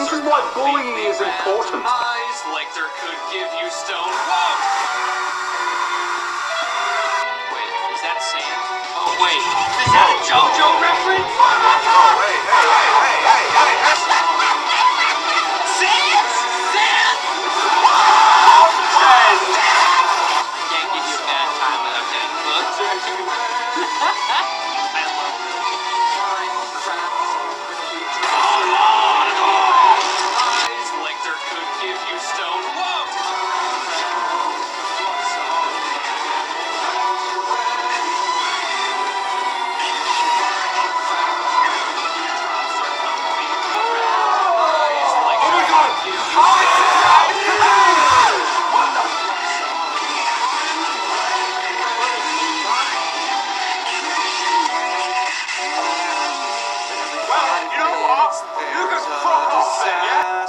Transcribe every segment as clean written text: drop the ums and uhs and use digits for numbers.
This is why bullying is important. Eyes like there could give you stone. Whoa! Wait, is that sand? Oh wait, is that a JoJo reference? Oh, hey. Sand? Sand? I can't give you a bad time without getting booked. I love this. Eyes like there could give you stone. Whoa! Eyes like there could give you You know what? You can fuck off then, yeah?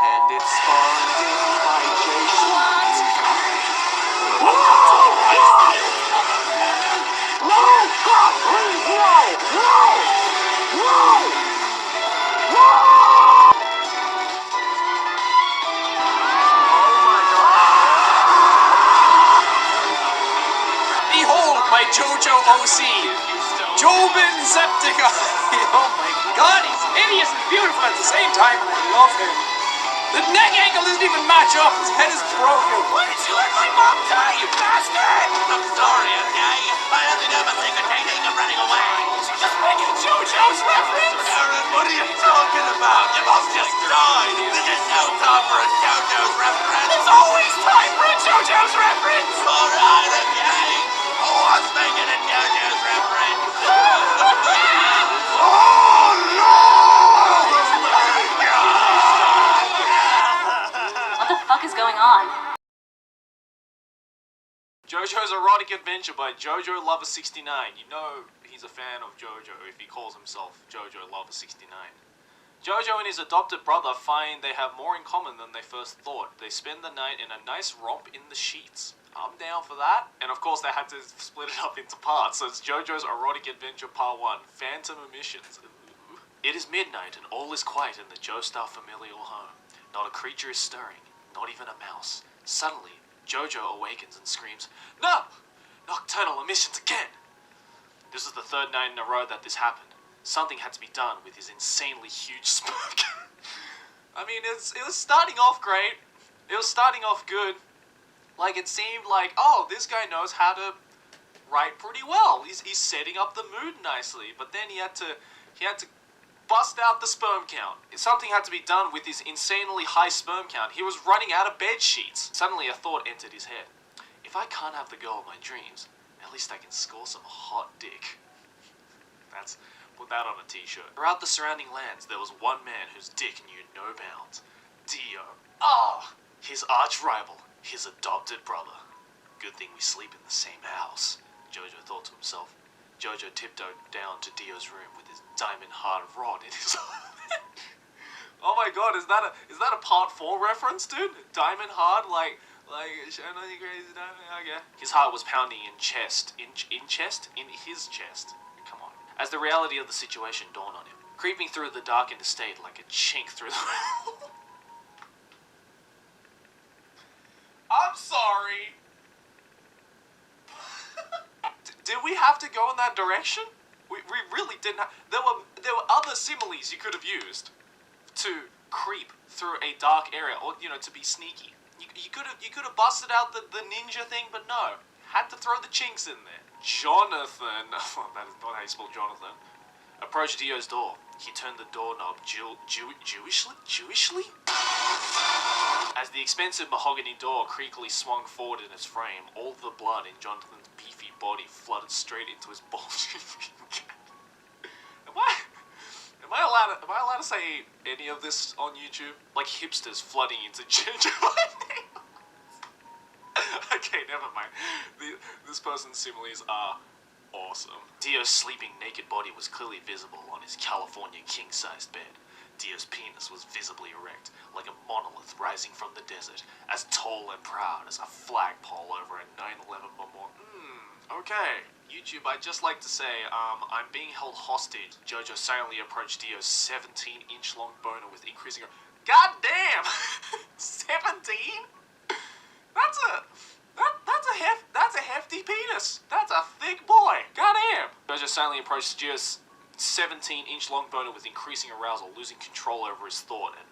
And it's funded by Jason. Behold my JoJo OC, Jobin Septiceye. Oh my god, he's hideous and beautiful at the same time, and I love him. The neck angle doesn't even match up, his head is broken. Why did you let my mom die, you bastard? I'm sorry, okay? I only know my secret technique of running away. Did you just make a JoJo's reference? Aaron, what are you talking about? Your mom's just died. This is no time for a JoJo's reference. There's always time for a JoJo's reference. Alright, okay. Who wants making a JoJo's reference? What the fuck is going on? JoJo's Erotic Adventure by JoJo Lover 69. You know he's a fan of JoJo if he calls himself JoJo Lover 69. JoJo and his adopted brother find they have more in common than they first thought. They spend the night in a nice romp in the sheets. I'm down for that. And of course they had to split it up into parts, so it's JoJo's Erotic Adventure Part 1, Phantom Emissions. Ooh. It is midnight and all is quiet in the Joestar familial home. Not a creature is stirring, not even a mouse. Suddenly, JoJo awakens and screams, "No! Nocturnal emissions again!" This is the third night in a row that this happened. Something had to be done with his insanely huge sperm count. I mean, it was starting off great. It was starting off good. Like, it seemed like, oh, this guy knows how to write pretty well. He's setting up the mood nicely. But then he had to bust out the sperm count. Something had to be done with his insanely high sperm count. He was running out of bed sheets. Suddenly a thought entered his head. If I can't have the girl of my dreams, at least I can score some hot dick. Put that on a t-shirt. Throughout the surrounding lands, there was one man whose dick knew no bounds. Dio. Ah! His arch rival. His adopted brother. Good thing we sleep in the same house, JoJo thought to himself. JoJo tiptoed down to Dio's room with his diamond heart rod in his Oh my god, is that a part 4 reference, dude? Diamond heart, like show no you crazy diamond, okay. His heart was pounding in his chest. Come on. As the reality of the situation dawned on him, creeping through the darkened estate like a chink through the I'm sorry. Did we have to go in that direction? We really didn't have... There were other similes you could have used to creep through a dark area, or, you know, to be sneaky. You could have busted out the ninja thing, but no. Had to throw the chinks in there. Jonathan... Oh, that is not how you spell Jonathan. Approached Dio's door. He turned the doorknob Jewishly? As the expensive mahogany door creakily swung forward in its frame, all the blood in Jonathan's beefy body flooded straight into his bulging Am I allowed to say any of this on YouTube? Like hipsters flooding into gingerbread. Okay, never mind. This person's similes are awesome. Dio's sleeping naked body was clearly visible on his California king-sized bed. Dio's penis was visibly erect, like a monolith rising from the desert, as tall and proud as a flagpole over a 9/11 memorial. Okay. YouTube, I'd just like to say, I'm being held hostage. JoJo silently approached Dio's 17-inch long boner with increasing... God damn! 17? That's a hefty penis. That's a thick boy. God damn! JoJo silently approached Dio's 17-inch long boner with increasing arousal, losing control over his thought and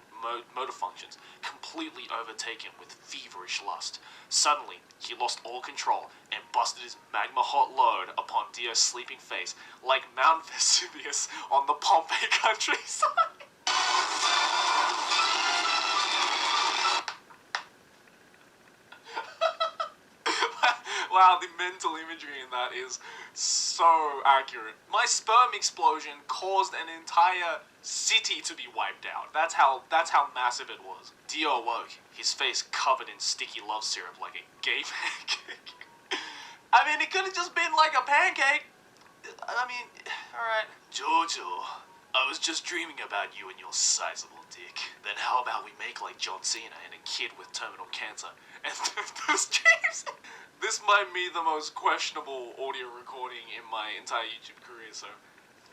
motor functions, completely overtaken with feverish lust. Suddenly, he lost all control and busted his magma-hot load upon Dio's sleeping face like Mount Vesuvius on the Pompeii countryside. Wow, the mental imagery in that is so accurate. My sperm explosion caused an entire city to be wiped out. That's how massive it was. Dio awoke, his face covered in sticky love syrup like a gay pancake. I mean, it could have just been like a pancake. I mean, alright. JoJo, I was just dreaming about you and your sizable dick. Then how about we make like John Cena and a kid with terminal cancer and those dreams? This might be the most questionable audio recording in my entire YouTube career, so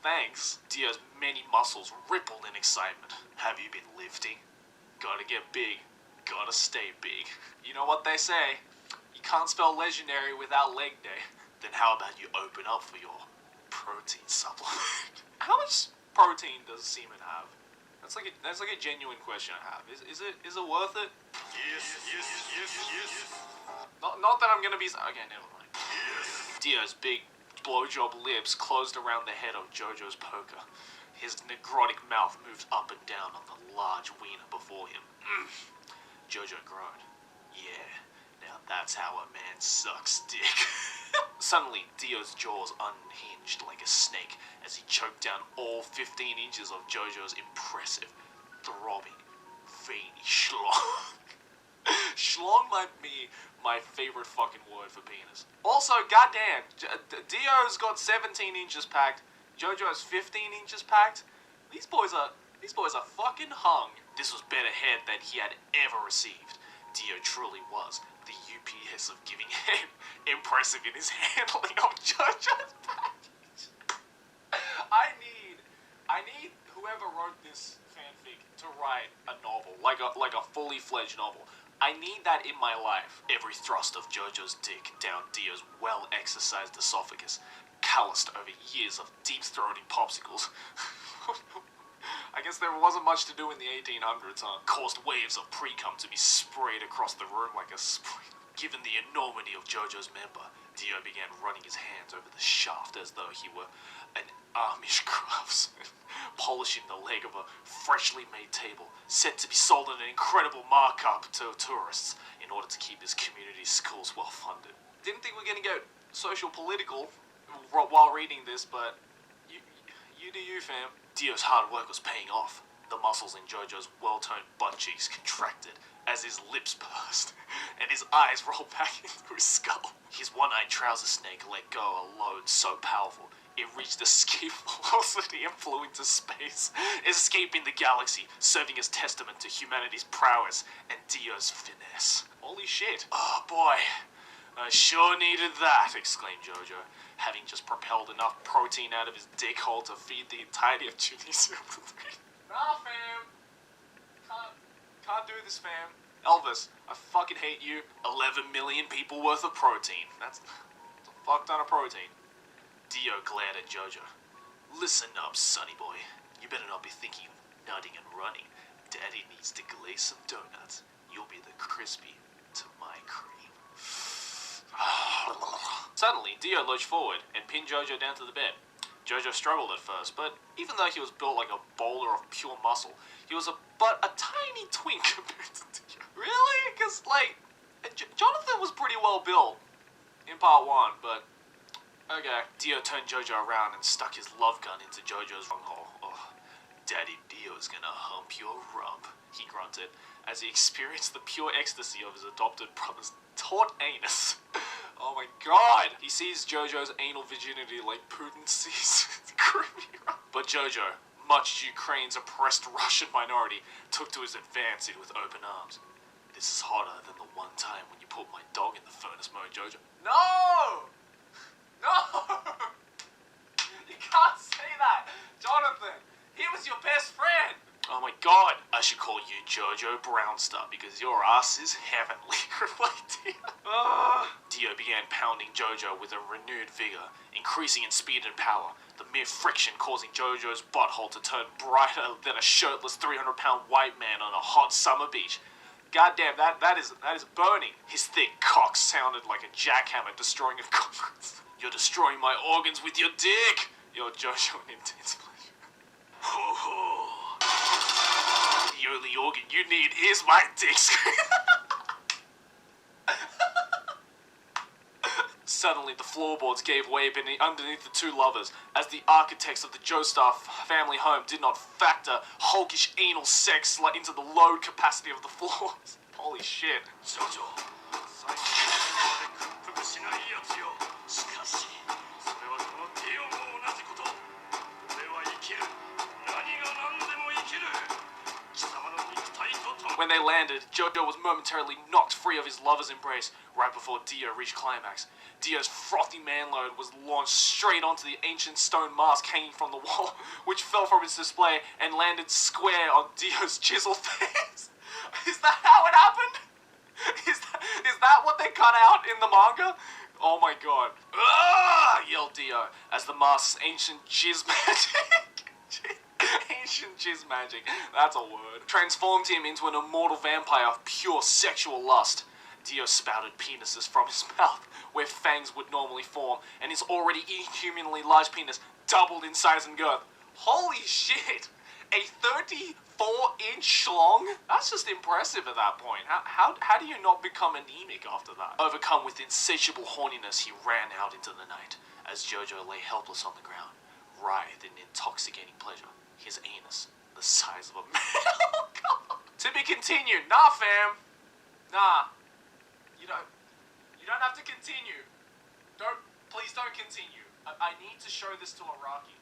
thanks. Dio's many muscles rippled in excitement. Have you been lifting? Gotta get big. Gotta stay big. You know what they say? You can't spell legendary without leg day. Then how about you open up for your protein supplement? How much protein does semen have? That's like a genuine question I have. Is it worth it? Yes. Not that I'm gonna be... Okay, never mind. Yes. Dio's big blowjob lips closed around the head of JoJo's poker. His necrotic mouth moved up and down on the large wiener before him. JoJo groaned. Yeah, now that's how a man sucks dick. Suddenly, Dio's jaws unhinged like a snake as he choked down all 15 inches of JoJo's impressive, throbbing, veiny schlong. Schlong might be my favorite fucking word for penis. Also, goddamn, Dio's got 17 inches packed. JoJo has 15 inches packed. These boys are fucking hung. This was better head than he had ever received. Dio truly was the UPS of giving head. Impressive in his handling of JoJo's package. I need whoever wrote this fanfic to write a novel, like a fully fledged novel. I need that in my life. Every thrust of JoJo's dick down Dio's well-exercised esophagus, calloused over years of deep-throating popsicles. I guess there wasn't much to do in the 1800s, huh? Caused waves of pre-cum to be sprayed across the room like a spray. Given the enormity of JoJo's member, Dio began running his hands over the shaft as though he were an Amish craftsman, polishing the leg of a freshly made table, set to be sold at an incredible markup to tourists in order to keep his community's schools well funded. Didn't think we were going to go social political while reading this, but you do you, fam. Dio's hard work was paying off. The muscles in JoJo's well-toned butt cheeks contracted as his lips pursed and his eyes rolled back into his skull. His one-eyed trouser snake let go a load so powerful it reached escape velocity and flew into space, escaping the galaxy, serving as testament to humanity's prowess and Dio's finesse. Holy shit. Oh boy, I sure needed that, exclaimed JoJo, having just propelled enough protein out of his dick hole to feed the entirety of Tunisia. Nah, fam. Can't do this, fam. Elvis, I fucking hate you. 11 million people worth of protein. That's a fuck ton of protein. Dio glared at JoJo. Listen up, sonny boy. You better not be thinking of nutting and running. Daddy needs to glaze some donuts. You'll be the crispy to my cream. Suddenly, Dio lurched forward and pinned JoJo down to the bed. JoJo struggled at first, but even though he was built like a boulder of pure muscle, he was but a tiny twink compared to Dio. Really? Because, like, Jonathan was pretty well built in part 1, but okay. Dio turned JoJo around and stuck his love gun into JoJo's hole. Oh, Daddy Dio's gonna hump your rump, he grunted, as he experienced the pure ecstasy of his adopted brother's taut anus. Oh my god! He sees JoJo's anal virginity like Putin sees creamy rump. But JoJo, much as Ukraine's oppressed Russian minority took to his advancing with open arms. This is hotter than the one time when you put my dog in the furnace mode, JoJo. No! No! You can't say that! Jonathan, he was your best friend! Oh my god, I should call you JoJo Brownstar because your ass is heavenly. Dio began pounding JoJo with a renewed vigor, increasing in speed and power, the mere friction causing JoJo's butthole to turn brighter than a shirtless 300-pound white man on a hot summer beach. Goddamn, that is burning. His thick cock sounded like a jackhammer destroying a concrete. You're destroying my organs with your dick! You're JoJo in intense pleasure. Ho ho. The only organ you need is my dick. Suddenly, the floorboards gave way underneath the two lovers, as the architects of the Joestar family home did not factor hulkish anal sex into the load capacity of the floors. Holy shit. JoJo. When they landed, JoJo was momentarily knocked free of his lover's embrace right before Dio reached climax. Dio's frothy manload was launched straight onto the ancient stone mask hanging from the wall, which fell from its display and landed square on Dio's chiseled face. Is that how it happened? Is that what they cut out in the manga? Oh my god. Ah! Yelled Dio as the mask's ancient jizz magic. Ancient jizz magic, that's a word. Transformed him into an immortal vampire of pure sexual lust. Dio spouted penises from his mouth, where fangs would normally form, and his already inhumanly large penis doubled in size and girth. Holy shit! A 34-inch schlong? That's just impressive at that point. How do you not become anemic after that? Overcome with insatiable horniness, he ran out into the night, as JoJo lay helpless on the ground, writhed in intoxicating pleasure. His anus, the size of a man. Oh, God. To be continued. Nah, fam. Nah. You don't have to continue. Please don't continue. I need to show this to Araki.